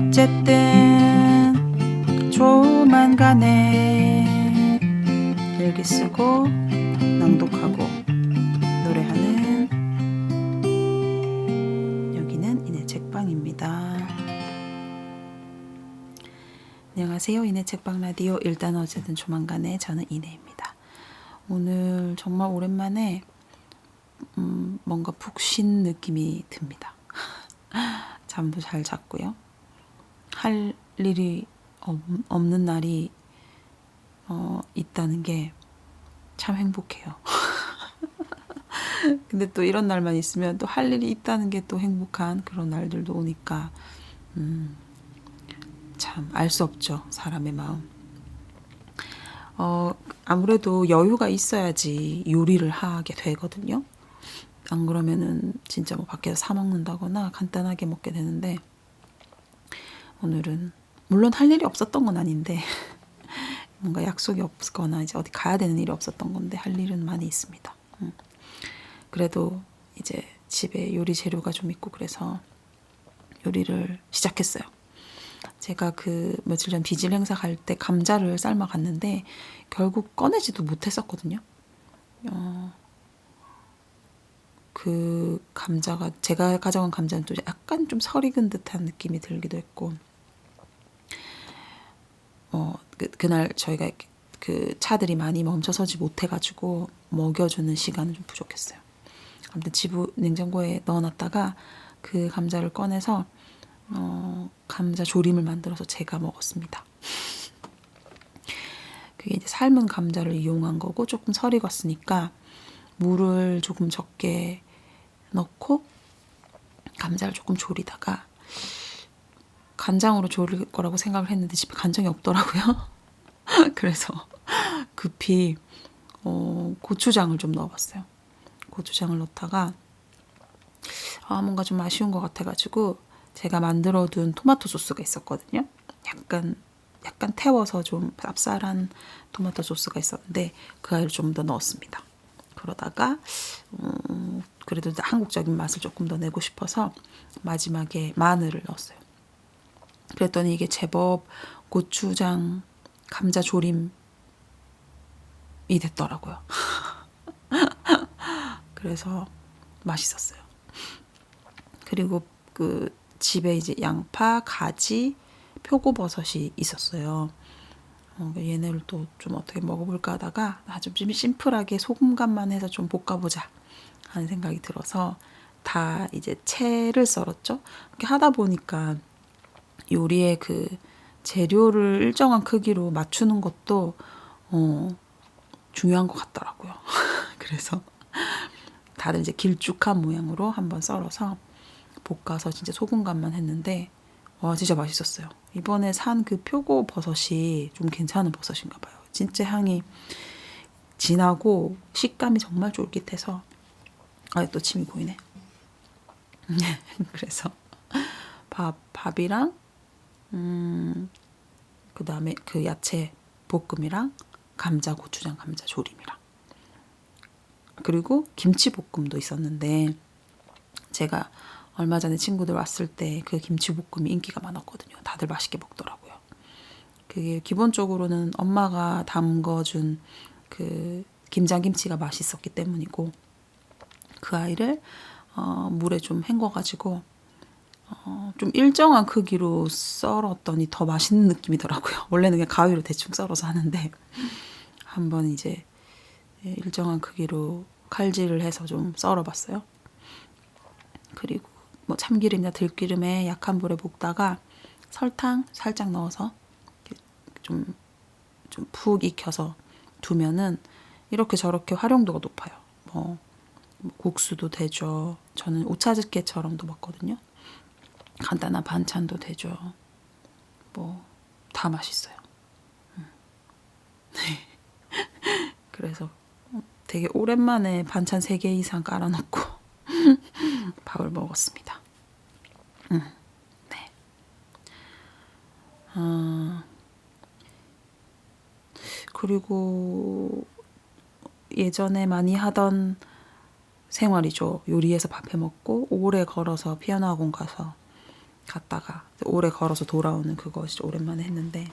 어쨌든 조만간에 일기 쓰고 낭독하고 노래하는 여기는 이내 책방입니다. 안녕하세요. 이내 책방 라디오 일단 어쨌든 조만간에 저는 이내입니다. 오늘 정말 오랜만에 뭔가 푹 쉰 느낌이 듭니다. 잠도 잘 잤고요. 할 일이 없는 날이 있다는 게 참 행복해요. 근데 또 이런 날만 있으면 또 할 일이 있다는 게 또 행복한 그런 날들도 오니까 참 알 수 없죠, 사람의 마음. 아무래도 여유가 있어야지 요리를 하게 되거든요. 안 그러면은 진짜 뭐 밖에서 사 먹는다거나 간단하게 먹게 되는데, 오늘은 물론 할 일이 없었던 건 아닌데 뭔가 약속이 없거나 이제 어디 가야 되는 일이 없었던 건데 할 일은 많이 있습니다. 그래도 이제 집에 요리 재료가 좀 있고 그래서 요리를 시작했어요. 제가 그 며칠 전 비질 행사 갈 때 감자를 삶아 갔는데 결국 꺼내지도 못했었거든요. 그 감자가, 제가 가져간 감자는 또 약간 좀 설익은 듯한 느낌이 들기도 했고, 그날 저희가 그 차들이 많이 멈춰서지 못해가지고 먹여주는 시간은 좀 부족했어요. 아무튼 냉장고에 넣어놨다가 그 감자를 꺼내서 감자 조림을 만들어서 제가 먹었습니다. 그게 이제 삶은 감자를 이용한 거고 조금 설이 익었으니까 물을 조금 적게 넣고 감자를 조금 졸이다가 간장으로 졸일 거라고 생각을 했는데 집에 간장이 없더라고요. 그래서 급히 고추장을 좀 넣어봤어요. 고추장을 넣다가 뭔가 좀 아쉬운 것 같아가지고 제가 만들어둔 토마토 소스가 있었거든요. 약간 태워서 좀 쌉쌀한 토마토 소스가 있었는데 그 아이를 좀 더 넣었습니다. 그러다가 그래도 한국적인 맛을 조금 더 내고 싶어서 마지막에 마늘을 넣었어요. 그랬더니 이게 제법 고추장 감자 조림이 됐더라고요. 그래서 맛있었어요. 그리고 그 집에 이제 양파, 가지, 표고버섯이 있었어요. 얘네를 또 좀 어떻게 먹어볼까 하다가 좀 심플하게 소금간만 해서 좀 볶아보자 하는 생각이 들어서 다 이제 채를 썰었죠. 이렇게 하다 보니까 요리에 그 재료를 일정한 크기로 맞추는 것도 중요한 것 같더라고요. 그래서 다들 이제 길쭉한 모양으로 한번 썰어서 볶아서 진짜 소금간만 했는데 와, 진짜 맛있었어요. 이번에 산 그 표고 버섯이 좀 괜찮은 버섯인가 봐요. 진짜 향이 진하고 식감이 정말 쫄깃해서 또 침이 보이네. 그래서 밥이랑 그 다음에 그 야채 볶음이랑 감자 고추장 감자 조림이랑 그리고 김치볶음도 있었는데, 제가 얼마 전에 친구들 왔을 때 그 김치볶음이 인기가 많았거든요. 다들 맛있게 먹더라고요. 그게 기본적으로는 엄마가 담궈준 그 김장김치가 맛있었기 때문이고, 그 아이를 물에 좀 헹궈가지고 좀 일정한 크기로 썰었더니 더 맛있는 느낌이더라고요. 원래는 그냥 가위로 대충 썰어서 하는데 한번 이제 일정한 크기로 칼질을 해서 좀 썰어봤어요. 그리고 뭐 참기름이나 들기름에 약한 불에 볶다가 설탕 살짝 넣어서 좀 푹 익혀서 두면은 이렇게 저렇게 활용도가 높아요. 뭐 국수도 되죠. 저는 오차즈케처럼도 먹거든요. 간단한 반찬도 되죠. 뭐 다 맛있어요. 그래서 되게 오랜만에 반찬 3개 이상 깔아놓고 밥을 먹었습니다. 네. 그리고 예전에 많이 하던 생활이죠. 요리해서 밥 해 먹고 오래 걸어서 피아노 학원 가서 갔다가 오래 걸어서 돌아오는 그거 진짜 오랜만에 했는데,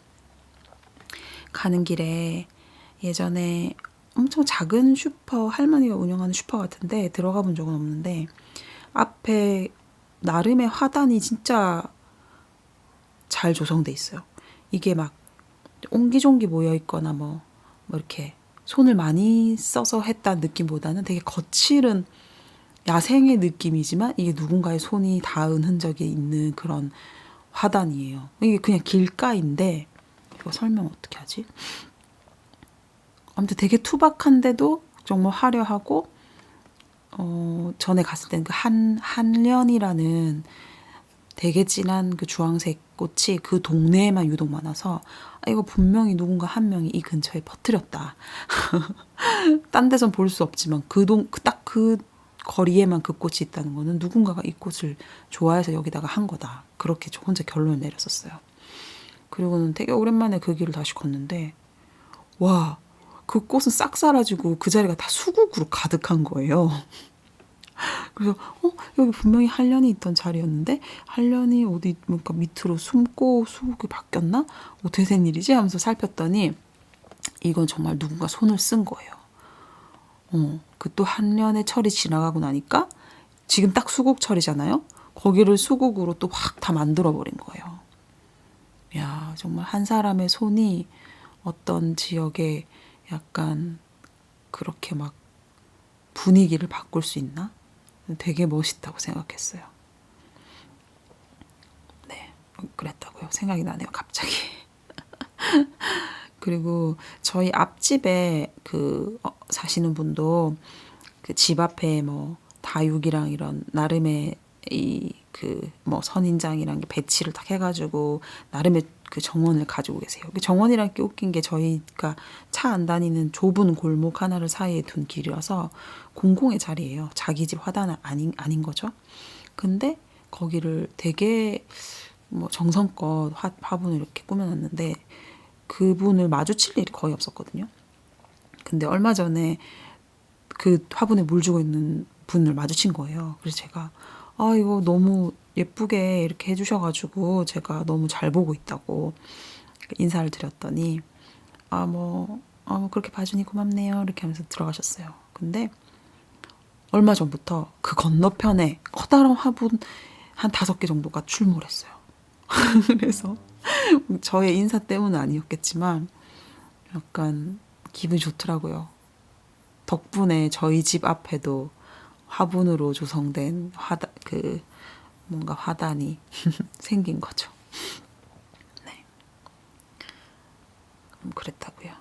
가는 길에 예전에 엄청 작은 슈퍼, 할머니가 운영하는 슈퍼 같은데 들어가 본 적은 없는데, 앞에 나름의 화단이 진짜 잘 조성돼 있어요. 이게 막 옹기종기 모여 있거나 뭐 이렇게 손을 많이 써서 했다는 느낌보다는 되게 거칠은 야생의 느낌이지만 이게 누군가의 손이 닿은 흔적이 있는 그런 화단이에요. 이게 그냥 길가인데, 이거 설명 어떻게 하지? 아무튼 되게 투박한데도 정말 화려하고, 전에 갔을 때는 그 한련이라는 되게 진한 그 주황색 꽃이 그 동네에만 유독 많아서, 이거 분명히 누군가 한 명이 이 근처에 퍼뜨렸다. 딴 데선 볼 수 없지만 딱 그 거리에만 그 꽃이 있다는 거는 누군가가 이 꽃을 좋아해서 여기다가 한 거다. 그렇게 저 혼자 결론을 내렸었어요. 그리고는 되게 오랜만에 그 길을 다시 걷는데, 와, 그 꽃은 싹 사라지고 그 자리가 다 수국으로 가득한 거예요. 그래서 여기 분명히 한련이 있던 자리였는데 한련이 어디 뭔가 밑으로 숨고 수국이 바뀌었나? 어떻게 된 일이지? 하면서 살폈더니 이건 정말 누군가 손을 쓴 거예요. 그 또 한련의 철이 지나가고 나니까 지금 딱 수국철이잖아요. 거기를 수국으로 또 확 다 만들어버린 거예요. 야, 정말 한 사람의 손이 어떤 지역에 약간 그렇게 막 분위기를 바꿀 수 있나? 되게 멋있다고 생각했어요. 네, 그랬다고요. 생각이 나네요, 갑자기. 그리고 저희 앞집에 사시는 분도 그 집 앞에 뭐 다육이랑 이런 나름의 선인장이랑 배치를 딱 해가지고 나름의 그 정원을 가지고 계세요. 그 정원이란 게 웃긴 게 저희가 차 안 다니는 좁은 골목 하나를 사이에 둔 길이라서 공공의 자리예요. 자기 집 화단은 아닌 거죠. 근데 거기를 되게 뭐 정성껏 화분을 이렇게 꾸며놨는데 그분을 마주칠 일이 거의 없었거든요. 근데 얼마 전에 그 화분에 물 주고 있는 분을 마주친 거예요. 그래서 제가 이거 너무 예쁘게 이렇게 해주셔가지고 제가 너무 잘 보고 있다고 인사를 드렸더니 그렇게 봐주니 고맙네요 이렇게 하면서 들어가셨어요. 근데 얼마 전부터 그 건너편에 커다란 화분 한 5개 정도가 출몰했어요. 그래서 저의 인사 때문은 아니었겠지만 약간 기분이 좋더라고요. 덕분에 저희 집 앞에도 화분으로 조성된 뭔가 화단이 생긴 거죠. 네. 그랬다고요.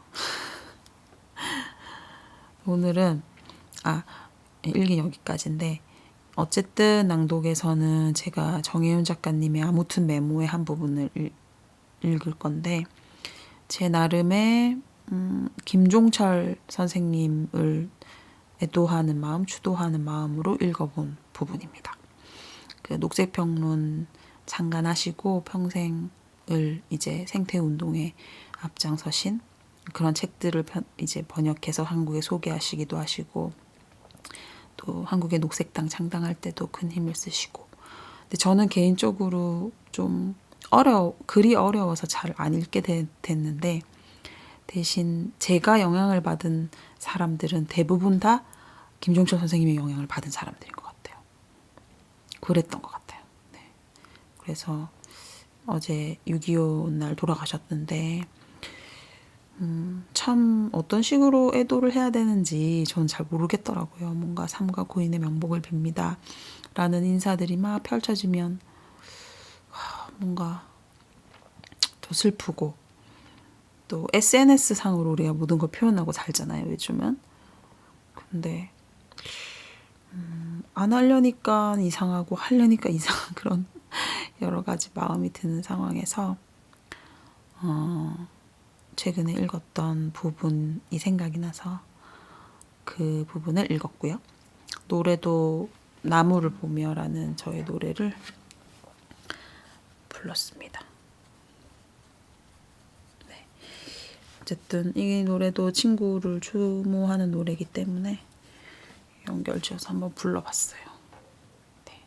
오늘은 일기 여기까지인데, 어쨌든 낭독에서는 제가 정혜윤 작가님의 아무튼 메모의 한 부분을 읽을 건데, 제 나름의 김종철 선생님을 애도하는 마음, 추도하는 마음으로 읽어본 부분입니다. 그 녹색평론 창간하시고 평생을 이제 생태운동에 앞장서신 그런 책들을 이제 번역해서 한국에 소개하시기도 하시고, 또 한국의 녹색당 창당할 때도 큰 힘을 쓰시고. 근데 저는 개인적으로 좀 글이 어려워서 잘 안 읽게 됐는데, 대신 제가 영향을 받은 사람들은 대부분 다 김종철 선생님의 영향을 받은 사람들인 것 같아요. 그랬던 것 같아요. 네. 그래서 어제 6.25 날 돌아가셨는데 참 어떤 식으로 애도를 해야 되는지 저는 잘 모르겠더라고요. 뭔가 삼가 고인의 명복을 빕니다 라는 인사들이 막 펼쳐지면 뭔가 더 슬프고, 또 SNS 상으로 우리가 모든 걸 표현하고 살잖아요, 요즘은. 근데 안 하려니까 이상하고 하려니까 이상한 그런 여러 가지 마음이 드는 상황에서 최근에 읽었던 부분이 생각이 나서 그 부분을 읽었고요. 노래도 나무를 보며라는 저의 노래를 불렀습니다. 네. 어쨌든 이 노래도 친구를 추모하는 노래이기 때문에 연결지어서 한번 불러봤어요. 네.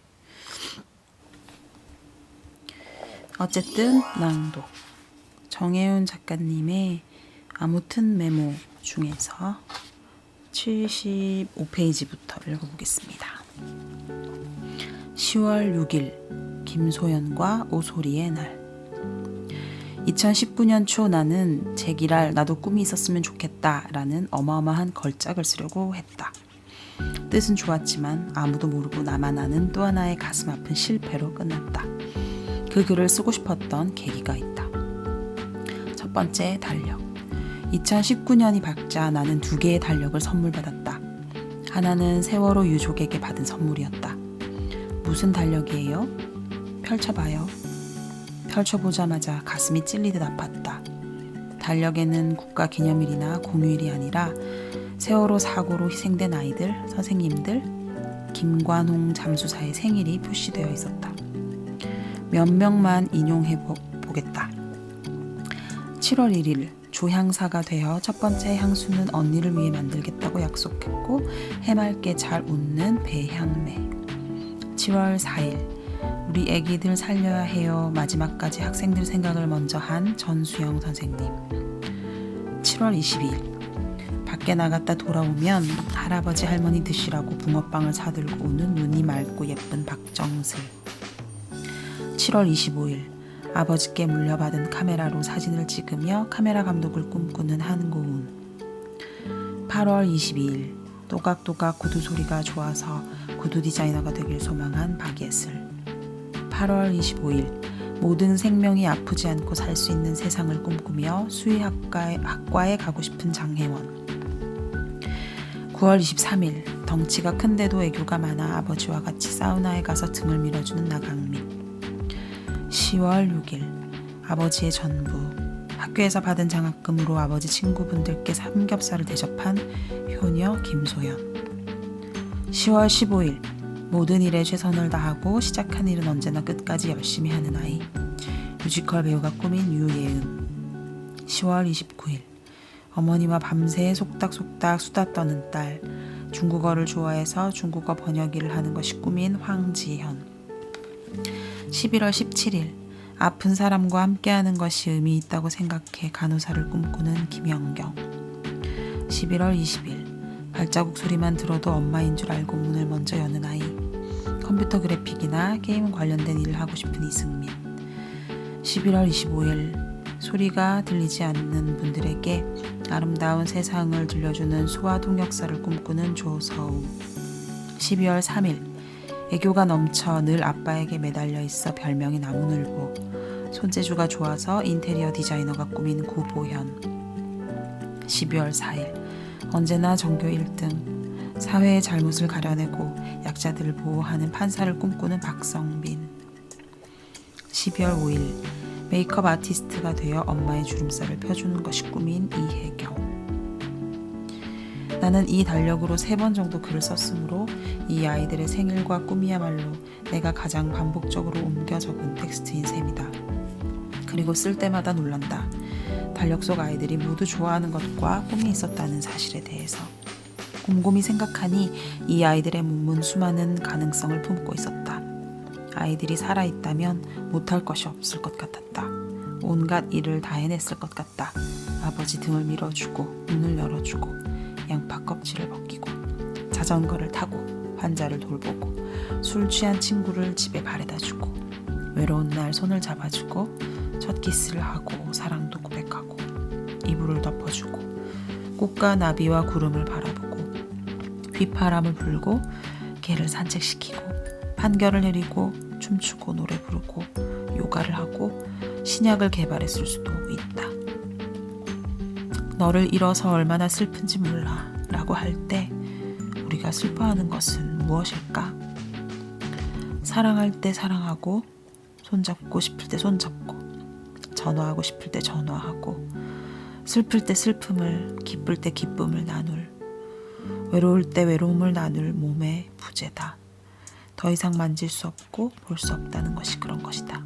어쨌든 낭독. 정혜윤 작가님의 아무튼 메모 중에서 75페이지부터 읽어보겠습니다. 10월 6일 김소연과 오소리의 날. 2019년 초 나는 제기랄 나도 꿈이 있었으면 좋겠다 라는 어마어마한 걸작을 쓰려고 했다. 뜻은 좋았지만 아무도 모르고 나만 아는 또 하나의 가슴 아픈 실패로 끝났다. 그 글을 쓰고 싶었던 계기가 있다. 첫 번째, 달력. 2019년이 밝자 나는 2개의 달력을 선물 받았다. 하나는 세월호 유족에게 받은 선물이었다. 무슨 달력이에요? 펼쳐봐요. 펼쳐보자마자 가슴이 찔리듯 아팠다. 달력에는 국가기념일이나 공휴일이 아니라 세월호 사고로 희생된 아이들, 선생님들, 김관홍 잠수사의 생일이 표시되어 있었다. 몇 명만 인용해보겠다. 7월 1일 조향사가 되어 첫 번째 향수는 언니를 위해 만들겠다고 약속했고 해맑게 잘 웃는 배향매. 7월 4일 우리 애기들 살려야 해요. 마지막까지 학생들 생각을 먼저 한 전수영 선생님. 7월 22일 밖에 나갔다 돌아오면 할아버지 할머니 드시라고 붕어빵을 사들고 오는 눈이 맑고 예쁜 박정슬. 7월 25일 아버지께 물려받은 카메라로 사진을 찍으며 카메라 감독을 꿈꾸는 한고운. 8월 22일 또각또각 구두 소리가 좋아서 구두 디자이너가 되길 소망한 박예슬. 8월 25일 모든 생명이 아프지 않고 살 수 있는 세상을 꿈꾸며 수의학과에 가고 싶은 장혜원. 9월 23일 덩치가 큰데도 애교가 많아 아버지와 같이 사우나에 가서 등을 밀어주는 나강민. 10월 6일 아버지의 전부. 학교에서 받은 장학금으로 아버지 친구분들께 삼겹살을 대접한 효녀 김소연. 10월 15일 모든 일에 최선을 다하고 시작한 일은 언제나 끝까지 열심히 하는 아이. 뮤지컬 배우가 꾸민 유예은. 10월 29일 어머니와 밤새 속닥속닥 수다 떠는 딸. 중국어를 좋아해서 중국어 번역 일을 하는 것이 꿈인 황지현. 11월 17일 아픈 사람과 함께하는 것이 의미 있다고 생각해 간호사를 꿈꾸는 김연경. 11월 20일 발자국 소리만 들어도 엄마인 줄 알고 문을 먼저 여는 아이. 컴퓨터 그래픽이나 게임 관련된 일을 하고 싶은 이승민. 11월 25일 소리가 들리지 않는 분들에게 아름다운 세상을 들려주는 소아동역사를 꿈꾸는 조서우. 12월 3일 애교가 넘쳐 늘 아빠에게 매달려 있어 별명이 나무늘보. 손재주가 좋아서 인테리어 디자이너가 꾸민 구보현. 12월 4일 언제나 전교 1등, 사회의 잘못을 가려내고 약자들을 보호하는 판사를 꿈꾸는 박성빈. 12월 5일 메이크업 아티스트가 되어 엄마의 주름살을 펴주는 것이 꿈인 이혜경. 나는 이 달력으로 3번 정도 글을 썼으므로 이 아이들의 생일과 꿈이야말로 내가 가장 반복적으로 옮겨 적은 텍스트인 셈이다. 그리고 쓸 때마다 놀란다. 달력 속 아이들이 모두 좋아하는 것과 꿈이 있었다는 사실에 대해서. 곰곰이 생각하니 이 아이들의 몸은 수많은 가능성을 품고 있었다. 아이들이 살아있다면 못할 것이 없을 것 같았다. 온갖 일을 다 해냈을 것 같다. 아버지 등을 밀어주고 문을 열어주고 양파 껍질을 벗기고 자전거를 타고 환자를 돌보고 술 취한 친구를 집에 바래다주고 외로운 날 손을 잡아주고 첫 키스를 하고 사랑도 고백하고 이불을 덮어주고 꽃과 나비와 구름을 바라보고 휘파람을 불고 개를 산책시키고 판결을 내리고 춤추고 노래 부르고 요가를 하고 신약을 개발했을 수도 있다. 너를 잃어서 얼마나 슬픈지 몰라 라고 할 때 우리가 슬퍼하는 것은 무엇일까? 사랑할 때 사랑하고 손잡고 싶을 때 손잡고 전화하고 싶을 때 전화하고 슬플 때 슬픔을 기쁠 때 기쁨을 나눌 외로울 때 외로움을 나눌 몸의 부재다. 더 이상 만질 수 없고 볼 수 없다는 것이 그런 것이다.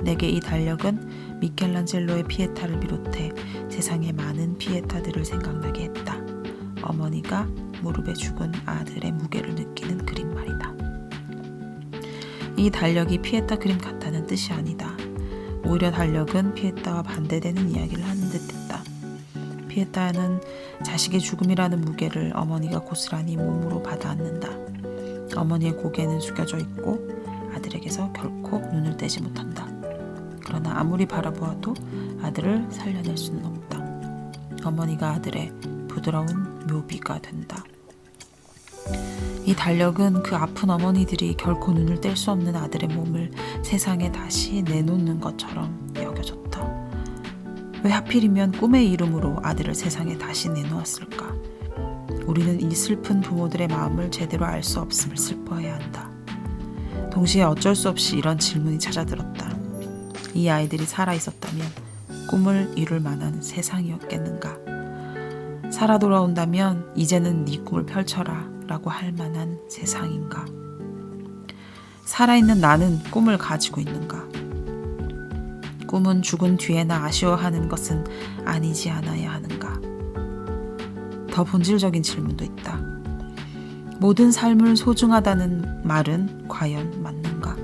내게 이 달력은 미켈란젤로의 피에타를 비롯해 세상의 많은 피에타들을 생각나게 했다. 어머니가 무릎에 죽은 아들의 무게를 느끼는 그림 말이다. 이 달력이 피에타 그림 같다는 뜻이 아니다. 오히려 달력은 피에타와 반대되는 이야기를 하는 듯했다. 피에타는 자식의 죽음이라는 무게를 어머니가 고스란히 몸으로 받아안는다. 어머니의 고개는 숙여져 있고 아들에게서 결코 눈을 떼지 못한다. 그러나 아무리 바라보아도 아들을 살려낼 수는 없다. 어머니가 아들의 부드러운 묘비가 된다. 이 달력은 그 아픈 어머니들이 결코 눈을 뗄 수 없는 아들의 몸을 세상에 다시 내놓는 것처럼 여겨졌다. 왜 하필이면 꿈의 이름으로 아들을 세상에 다시 내놓았을까? 우리는 이 슬픈 부모들의 마음을 제대로 알 수 없음을 슬퍼해야 한다. 동시에 어쩔 수 없이 이런 질문이 찾아들었다. 이 아이들이 살아있었다면 꿈을 이룰 만한 세상이었겠는가? 살아 돌아온다면 이제는 네 꿈을 펼쳐라 라고 할 만한 세상인가? 살아있는 나는 꿈을 가지고 있는가? 꿈은 죽은 뒤에나 아쉬워하는 것은 아니지 않아야 하는가? 더 본질적인 질문도 있다. 모든 삶을 소중하다는 말은 과연 맞는가?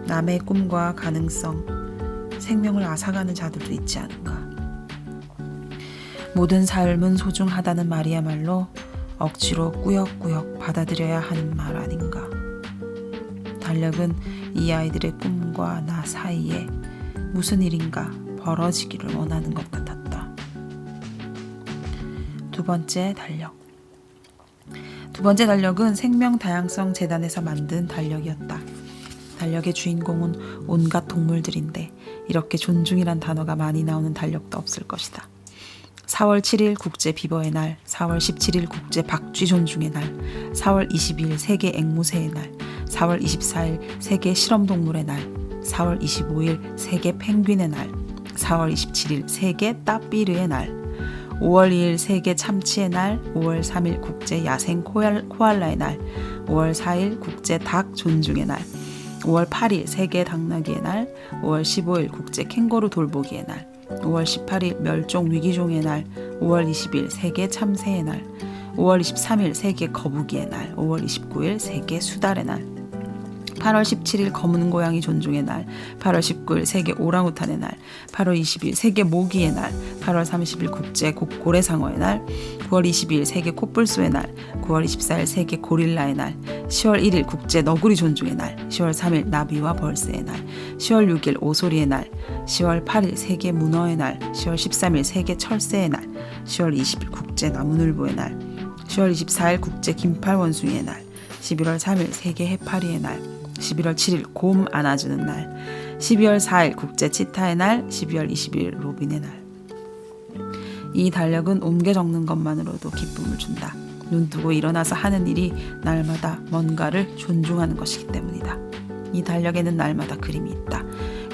남의 꿈과 가능성, 생명을 앗아가는 자들도 있지 않은가? 모든 삶은 소중하다는 말이야말로 억지로 꾸역꾸역 받아들여야 하는 말 아닌가? 달력은 이 아이들의 꿈과 나 사이에 무슨 일인가 벌어지기를 원하는 것 같았다. 두 번째 달력. 두 번째 달력은 생명다양성재단에서 만든 달력이었다. 달력의 주인공은 온갖 동물들인데 이렇게 존중이란 단어가 많이 나오는 달력도 없을 것이다. 4월 7일 국제 비버의 날, 4월 17일 국제 박쥐 존중의 날, 4월 22일 세계 앵무새의 날, 4월 24일 세계 실험동물의 날, 4월 25일 세계 펭귄의 날, 4월 27일 세계 따삐르의 날, 5월 2일 세계 참치의 날, 5월 3일 국제 야생 코알라의 날, 5월 4일 국제 닭 존중의 날, 5월 8일 세계 당나귀의 날, 5월 15일 국제 캥거루 돌보기의 날, 5월 18일 멸종 위기종의 날, 5월 20일 세계 참새의 날, 5월 23일 세계 거북이의 날, 5월 29일 세계 수달의 날, 8월 17일 검은 고양이 존중의 날, 8월 19일 세계 오랑우탄의 날, 8월 20일 세계 모기의 날, 8월 30일 국제 고래상어의 날, 9월 22일 세계 코뿔소의 날, 9월 24일 세계 고릴라의 날, 10월 1일 국제 너구리 존중의 날, 10월 3일 나비와 벌새의 날, 10월 6일 오소리의 날, 10월 8일 세계 문어의 날, 10월 13일 세계 철새의 날, 10월 20일 국제 나무늘보의 날, 10월 24일 국제 긴팔 원숭이의 날, 11월 3일 세계 해파리의 날, 11월 7일 곰 안아주는 날, 12월 4일 국제 치타의 날, 12월 20일 로빈의 날. 이 달력은 옮겨 적는 것만으로도 기쁨을 준다. 눈 뜨고 일어나서 하는 일이 날마다 뭔가를 존중하는 것이기 때문이다. 이 달력에는 날마다 그림이 있다.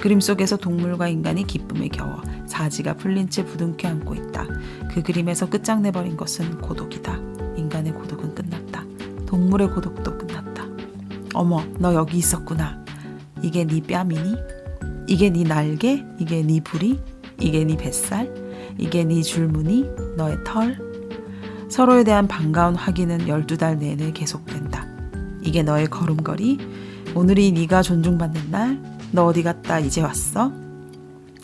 그림 속에서 동물과 인간이 기쁨에 겨워 사지가 풀린 채 부둥켜 안고 있다. 그 그림에서 끝장내버린 것은 고독이다. 인간의 고독은 끝났다. 동물의 고독도 끝났다. 어머, 너 여기 있었구나. 이게 네 뺨이니? 이게 네 날개? 이게 네 부리? 이게 네 뱃살? 이게 네 줄무늬? 너의 털? 서로에 대한 반가운 확인은 12달 내내 계속된다. 이게 너의 걸음걸이? 오늘이 네가 존중받는 날? 너 어디 갔다 이제 왔어?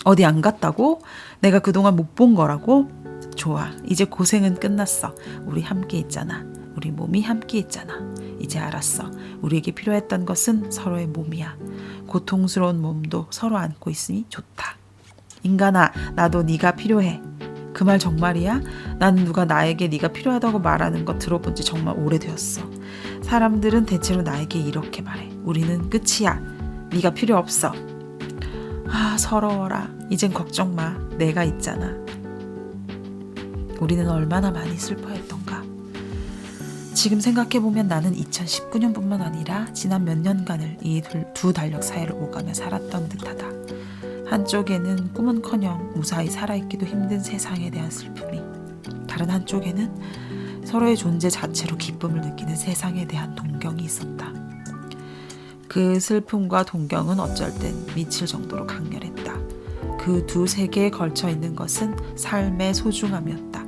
어디 안 갔다고? 내가 그동안 못 본 거라고? 좋아, 이제 고생은 끝났어. 우리 함께 있잖아. 우리 몸이 함께 있잖아. 이제 알았어. 우리에게 필요했던 것은 서로의 몸이야. 고통스러운 몸도 서로 안고 있으니 좋다. 인간아, 나도 네가 필요해. 그 말 정말이야? 나는 누가 나에게 네가 필요하다고 말하는 거 들어본 지 정말 오래되었어. 사람들은 대체로 나에게 이렇게 말해. 우리는 끝이야. 네가 필요 없어. 아, 서러워라. 이젠 걱정 마. 내가 있잖아. 우리는 얼마나 많이 슬퍼했던가. 지금 생각해보면 나는 2019년뿐만 아니라 지난 몇 년간을 이 두 달력 사이를 오가며 살았던 듯하다. 한쪽에는 꿈은커녕 무사히 살아있기도 힘든 세상에 대한 슬픔이, 다른 한쪽에는 서로의 존재 자체로 기쁨을 느끼는 세상에 대한 동경이 있었다. 그 슬픔과 동경은 어쩔 땐 미칠 정도로 강렬했다. 그 두 세계에 걸쳐 있는 것은 삶의 소중함이었다.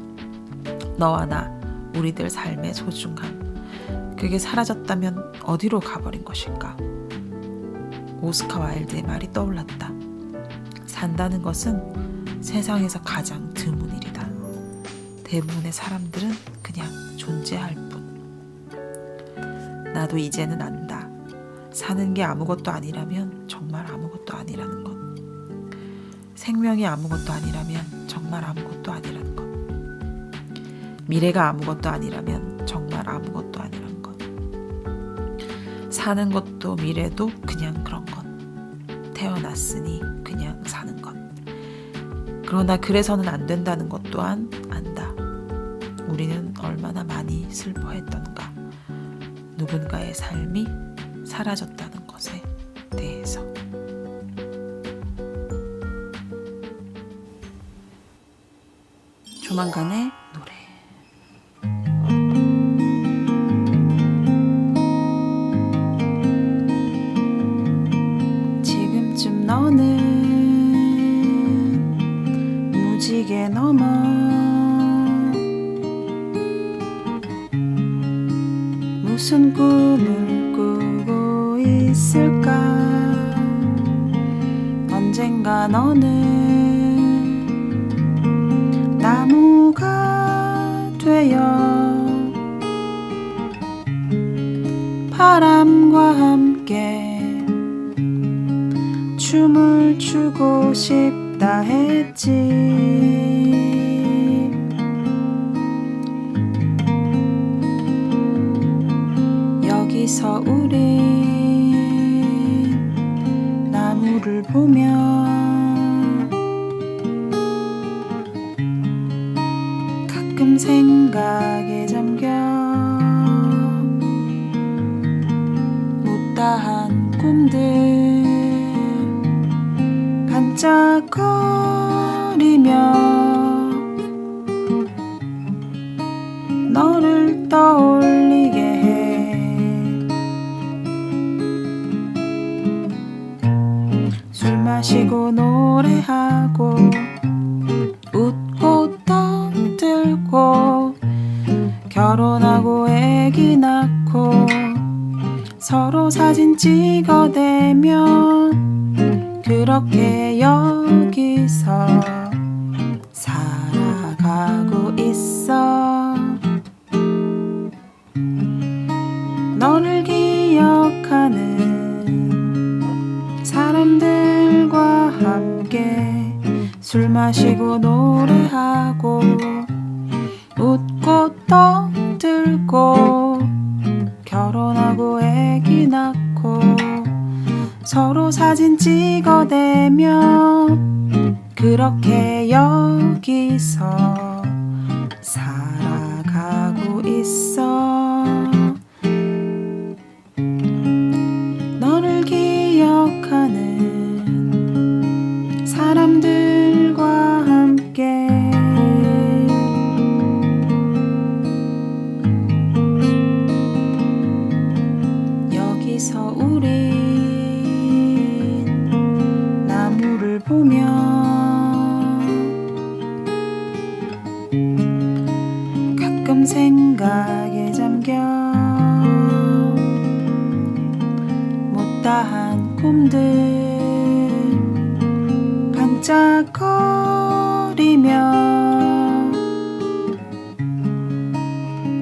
너와 나, 우리들 삶의 소중함. 그게 사라졌다면 어디로 가버린 것일까? 오스카 와일드의 말이 떠올랐다. 산다는 것은 세상에서 가장 드문 일이다. 대부분의 사람들은 그냥 존재할 뿐. 나도 이제는 안다. 사는 게 아무것도 아니라면 정말 아무것도 아니라는 것. 생명이 아무것도 아니라면 정말 아무것도 아니라는 것. 미래가 아무것도 아니라면 정말 아무것도 아니라는 것. 사는 것도 미래도 그냥 그런 것. 태어났으니 그냥 사는 것. 그러나 그래서는 안 된다는 것 또한 안다. 우리는 얼마나 많이 슬퍼했던가. 누군가의 삶이 사라졌다는 것에 대해서. 조만간의 노래. 지금쯤 너는 무지개 넘어 무슨 꿈을 꾸고 있을까. 언젠가 너는 나무가 되어 바람과 함께 춤을 추고 싶다 했지. 여기서 우린 나무를 보며 가끔 생각에 잠겨 못다한 꿈들 반짝거리며 너를 떠올리게 해. 술 마시고 노래하고 웃고 떠들고 결혼하고 애기 낳고 서로 사진 찍어대면 그렇게 여기서 살아가고 있어. 너를 기억하는 사람들과 함께 술 마시고 노래하고 웃고 떠들고 결혼하고 애기 낳고 서로 사진 찍어대며 그렇게 여기서 살아가고 있어. 너를 기억하는 사람들과 함께 여기서 우린 나무를 보며 가끔 생각에 잠겨 못다한 꿈들 반짝거리며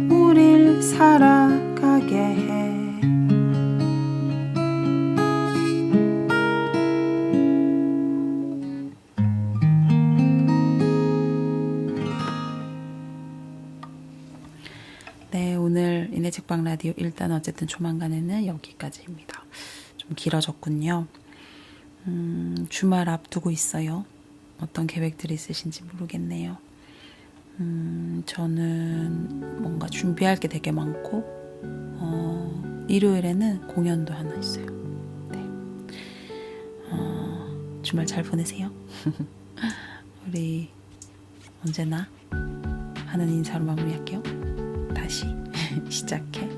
우릴 살아가게 해. 네, 오늘 이내책방 라디오 일단 어쨌든 조만간에는 여기까지입니다. 좀 길어졌군요. 주말 앞두고 있어요. 어떤 계획들이 있으신지 모르겠네요. 저는 뭔가 준비할 게 되게 많고 일요일에는 공연도 하나 있어요. 네. 주말 잘 보내세요. 우리 언제나 하는 인사로 마무리할게요. 다시 시작해.